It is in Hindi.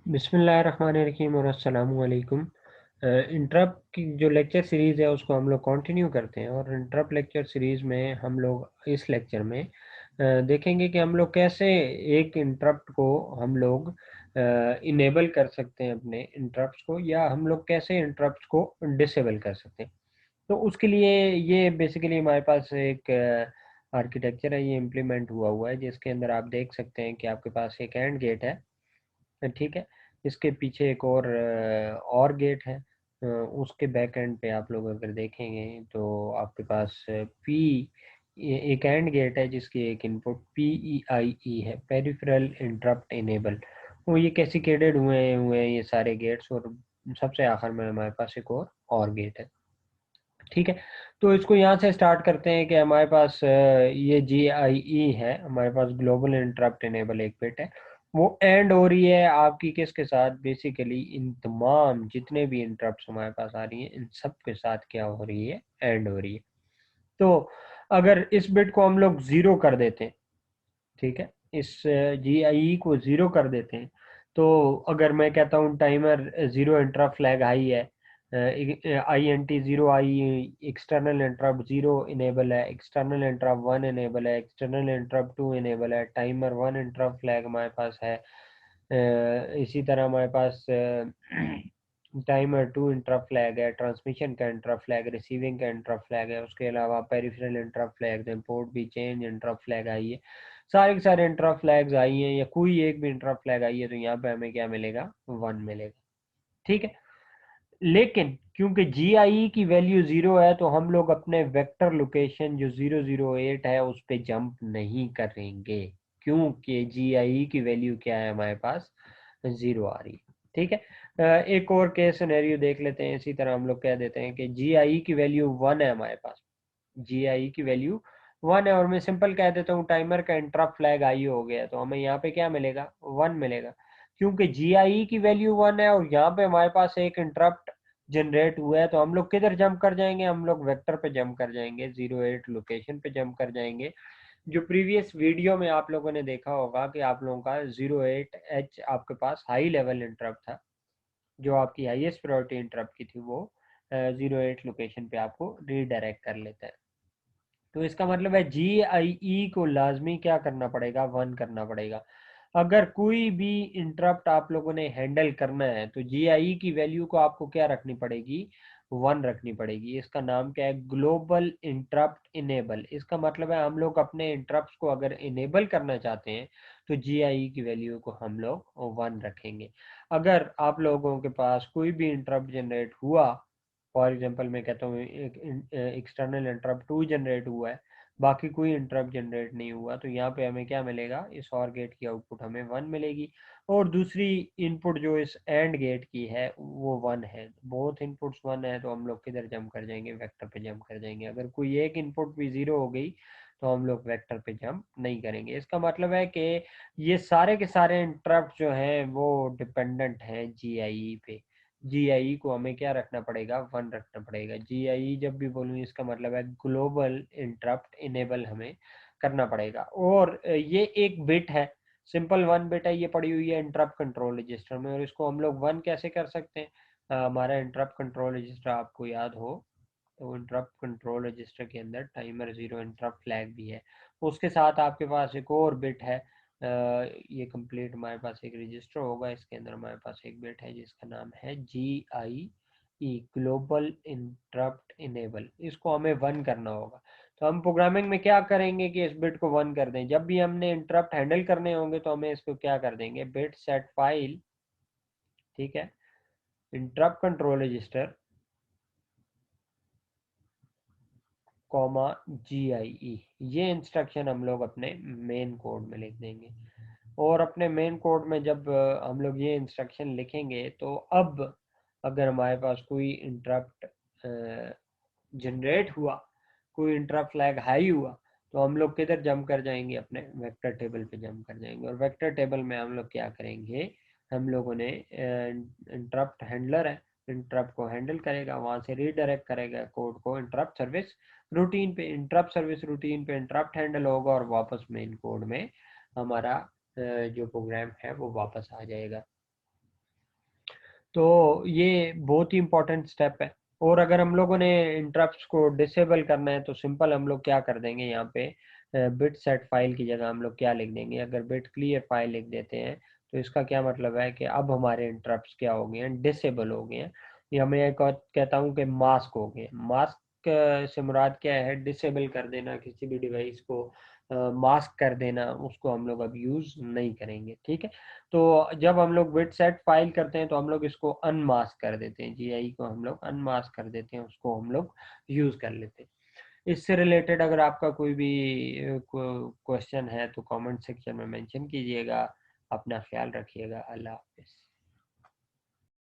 बिस्मिल्लाहिर्रहमानिर्रहीम और अस्सलामु अलैकुम। इंटरप्ट की जो लेक्चर सीरीज़ है उसको हम लोग कंटिन्यू करते हैं और इंटरप्ट लेक्चर सीरीज़ में हम लोग इस लेक्चर में देखेंगे कि हम लोग कैसे एक इंटरप्ट को हम लोग इनेबल कर सकते हैं अपने इंटरप्ट्स को, या हम लोग कैसे इंटरप्ट्स को डिसेबल कर सकते हैं। तो उसके लिए ये बेसिकली हमारे पास एक आर्किटेक्चर है, ये इम्प्लीमेंट हुआ हुआ है, जिसके अंदर आप देख सकते हैं कि आपके पास एक एंड गेट है। ठीक है। इसके पीछे एक और गेट है। उसके बैक एंड पे आप लोग अगर देखेंगे तो आपके पास पी एक एंड गेट है जिसकी एक इनपुट PEIE है, पेरिफेरल इंटरप्ट इनेबल। वो ये कैस्केडेड हुए हैं ये सारे गेट्स, और सबसे आखिर में हमारे पास एक और गेट है। ठीक है। तो इसको यहाँ से स्टार्ट करते हैं कि हमारे पास ये GIE है, हमारे पास ग्लोबल इंटरप्ट इनेबल एक बिट है। वो एंड हो रही है आपकी किसके साथ? बेसिकली इन तमाम जितने भी इंटरप्ट हमारे पास आ रही हैं, इन सब के साथ क्या हो रही है? एंड हो रही है। तो अगर इस बिट को हम लोग ज़ीरो कर देते हैं, ठीक है, इस GIE को ज़ीरो कर देते हैं, तो अगर मैं कहता हूँ timer zero interrupt flag high है, INT zero I, external interrupt zero enable है, एक्सटर्नल इंटरप्ट वन इनेबल है, एक्सटर्नल इंटरप्ट टू इनेबल है, टाइमर वन इंटरप्ट फ्लैग हमारे पास है। इसी तरह हमारे पास टाइमर टू इंटरप्ट फ्लैग है, ट्रांसमिशन का इंटरप्ट फ्लैग, रिसीविंग का इंटरप्ट फ्लैग है, उसके अलावा पेरिफेरल इंटरप्ट फ्लैग, पोर्ट भी चेंज इंटरप्ट फ्लैग आई है। सारे के सारे इंटरप्ट फ्लैग्स आई हैं, या कोई एक भी इंटरप्ट फ्लैग आई है तो यहाँ पे हमें क्या मिलेगा? वन मिलेगा। ठीक है। लेकिन क्योंकि GIE की वैल्यू ज़ीरो है तो हम लोग अपने वेक्टर लोकेशन जो 008 है उस पे जंप नहीं करेंगे, क्योंकि GIE की वैल्यू क्या है? हमारे पास ज़ीरो आ रही है। ठीक है। एक और केस सिनेरियो देख लेते हैं। इसी तरह हम लोग कह देते हैं कि GIE की वैल्यू वन है हमारे पास, GIE की वैल्यू वन है, और मैं सिंपल कह देता हूँ टाइमर का इंटरप्ट फ्लैग आई हो गया, तो हमें यहाँ पे क्या मिलेगा? वन मिलेगा, क्योंकि GIE की वैल्यू वन है और यहाँ पे हमारे पास एक इंटरप्ट जनरेट हुआ है। तो हम लोग किधर जंप कर जाएंगे? हम लोग वेक्टर पे जंप कर जाएंगे, 08 लोकेशन पे जंप कर जाएंगे। जो प्रीवियस वीडियो में आप लोगों ने देखा होगा कि आप लोगों का 08H आपके पास हाई लेवल इंटरप्ट था, जो आपकी हाईएस्ट प्रायोरिटी इंटरप्ट की थी, वो 08 लोकेशन पे आपको रीडायरेक्ट कर लेता है। तो इसका मतलब है GIE को लाजमी क्या करना पड़ेगा? वन करना पड़ेगा। अगर कोई भी इंटरप्ट आप लोगों ने हैंडल करना है तो GIE की वैल्यू को आपको क्या रखनी पड़ेगी? वन रखनी पड़ेगी। इसका नाम क्या है? Global interrupt enable. इसका मतलब है हम लोग अपने इंटरप्ट को अगर इनेबल करना चाहते हैं तो GIE की वैल्यू को हम लोग वन रखेंगे। अगर आप लोगों के पास कोई भी इंटरप्ट जनरेट हुआ, फॉर एग्जांपल मैं कहता हूँ एक एक्सटर्नल इंटरप्ट टू जनरेट हुआ है, बाकी कोई इंटरप्ट जनरेट नहीं हुआ, तो यहाँ पे हमें क्या मिलेगा? इस और गेट की आउटपुट हमें वन मिलेगी, और दूसरी इनपुट जो इस एंड गेट की है वो वन है। बोथ इनपुट्स वन है तो हम लोग किधर जंप कर जाएंगे? वेक्टर पे जंप कर जाएंगे। अगर कोई एक इनपुट भी ज़ीरो हो गई तो हम लोग वेक्टर पे जंप नहीं करेंगे। इसका मतलब है कि ये सारे के सारे इंटरप्ट जो हैं वो डिपेंडेंट हैं GIE पे। GIE को हमें क्या रखना पड़ेगा? वन रखना पड़ेगा। GIE जब भी बोलूँ इसका मतलब है ग्लोबल इंटरप्ट इनेबल हमें करना पड़ेगा। और ये एक बिट है, सिंपल वन बिट है, ये पड़ी हुई है इंटरप्ट कंट्रोल रजिस्टर में, और इसको हम लोग वन कैसे कर सकते हैं? हमारा इंटरप्ट कंट्रोल रजिस्टर आपको याद हो तो इंटरप्ट कंट्रोल रजिस्टर के अंदर टाइमर ज़ीरो इंटरप्ट फ्लैग भी है। उसके साथ आपके पास एक और बिट है। ये कंप्लीट हमारे पास एक रजिस्टर होगा, इसके अंदर हमारे पास एक बिट है जिसका नाम है GIE, ग्लोबल इंटरप्ट इनेबल। इसको हमें वन करना होगा। तो हम प्रोग्रामिंग में क्या करेंगे कि इस बिट को वन कर दें। जब भी हमने इंटरप्ट हैंडल करने होंगे तो हमें इसको क्या कर देंगे? बिट सेट फाइल, ठीक है, interrupt control register comma GIE, ये इंस्ट्रक्शन हम लोग अपने मेन कोड में लिख देंगे। और अपने मेन कोड में जब हम लोग ये इंस्ट्रक्शन लिखेंगे तो अब अगर हमारे पास कोई इंटरप्ट जनरेट हुआ, कोई इंटरप्ट फ्लैग हाई हुआ, तो हम लोग किधर जंप कर जाएंगे? अपने वेक्टर टेबल पे जंप कर जाएंगे। और वेक्टर टेबल में हम लोग क्या करेंगे? हम लोगों ने इंटरप्ट हैंडलर है, इंटरप्ट को हैंडल करेगा, वहां से रीडायरेक्ट करेगा कोड को इंटरप्ट सर्विस रूटीन पे। इंटरप्ट सर्विस रूटीन पे इंटरप्ट हैंडल होगा और वापस मेन कोड में हमारा जो प्रोग्राम है वो वापस आ जाएगा। तो ये बहुत ही इम्पोर्टेंट स्टेप है। और अगर हम लोगों ने इंटरप्ट्स को डिसेबल करना है तो सिंपल हम लोग क्या कर देंगे, यहाँ पे बिट सेट फाइल की जगह हम लोग क्या लिख देंगे, अगर बिट क्लियर फाइल लिख देते हैं तो इसका क्या मतलब है कि अब हमारे इंटरप्ट्स क्या हो गए हैं, डिसेबल हो गए हैं। या मैं एक और कहता हूँ कि मास्क हो गए। मास्क से मुराद क्या है, डिसेबल कर देना किसी भी डिवाइस को, मास्क कर देना, उसको हम लोग अब यूज़ नहीं करेंगे, ठीक है। तो जब हम लोग बिट सेट फाइल करते हैं तो हम लोग इसको अनमास्क कर देते हैं, जीआई को हम लोग अनमास्क कर देते हैं, उसको हम लोग यूज़ कर लेते हैं। इससे रिलेटेड अगर आपका कोई भी क्वेश्चन है तो कमेंट सेक्शन में मेंशन कीजिएगा। अपना ख्याल रखिएगा। अल्लाह हाफ़िज़।